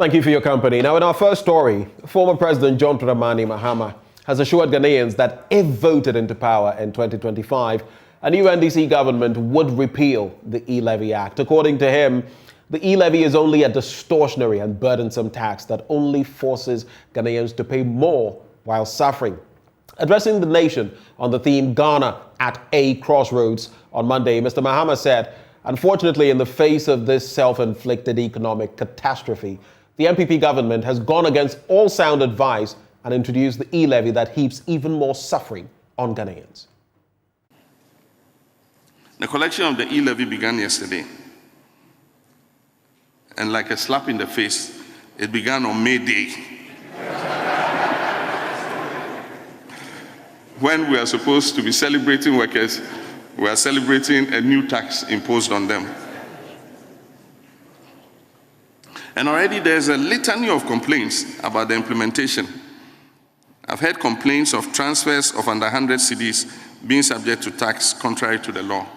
Thank you for your company. Now, in our first story, former President John Dramani Mahama has assured Ghanaians that if voted into power in 2025, a new NDC government would repeal the E-Levy Act. According to him, the E-Levy is only a distortionary and burdensome tax that only forces Ghanaians to pay more while suffering. Addressing the nation on the theme Ghana at a Crossroads on Monday, Mr. Mahama said, unfortunately, in the face of this self-inflicted economic catastrophe, the MPP government has gone against all sound advice and introduced the E-Levy that heaps even more suffering on Ghanaians. The collection of the E-Levy began yesterday. And like a slap in the face, it began on May Day. When we are supposed to be celebrating workers, we are celebrating a new tax imposed on them. And already there's a litany of complaints about the implementation. I've heard complaints of transfers of under 100 cedis being subject to tax contrary to the law.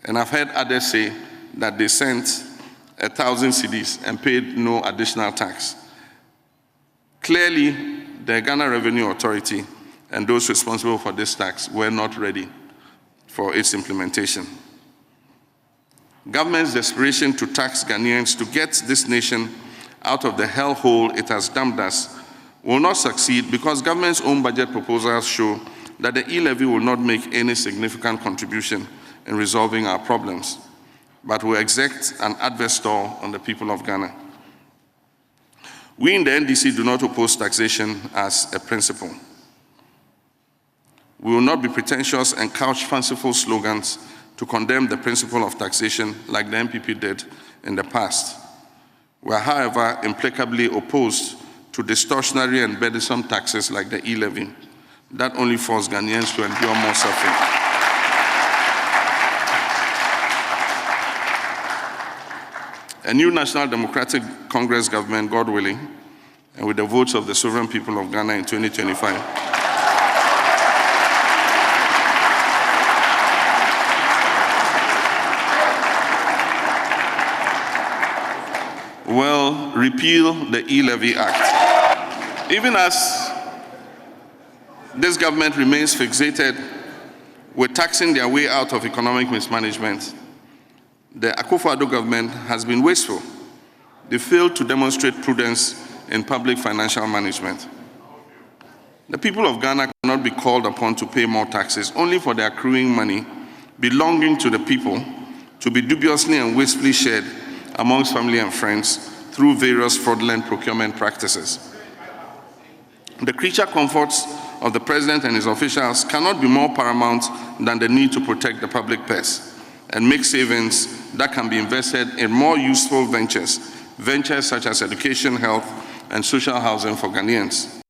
And I've heard others say that they sent 1,000 cedis and paid no additional tax. Clearly, the Ghana Revenue Authority and those responsible for this tax were not ready for its implementation. Government's desperation to tax Ghanaians to get this nation out of the hellhole it has dumped us will not succeed because government's own budget proposals show that the E-Levy will not make any significant contribution in resolving our problems, but will exert an adverse toll on the people of Ghana. We in the NDC do not oppose taxation as a principle. We will not be pretentious and couch fanciful slogans to condemn the principle of taxation like the MPP did in the past. We are, however, implacably opposed to distortionary and burdensome taxes like the E-Levy that only force Ghanaians to endure more suffering. A new National Democratic Congress government, God willing, and with the votes of the sovereign people of Ghana in 2025, will repeal the E-Levy Act. Even as this government remains fixated with taxing their way out of economic mismanagement, the Akufo-Addo government has been wasteful. They failed to demonstrate prudence in public financial management. The people of Ghana cannot be called upon to pay more taxes only for the accruing money belonging to the people to be dubiously and wastefully shared amongst family and friends through various fraudulent procurement practices. The creature comforts of the president and his officials cannot be more paramount than the need to protect the public purse and make savings that can be invested in more useful ventures such as education, health, and social housing for Ghanaians.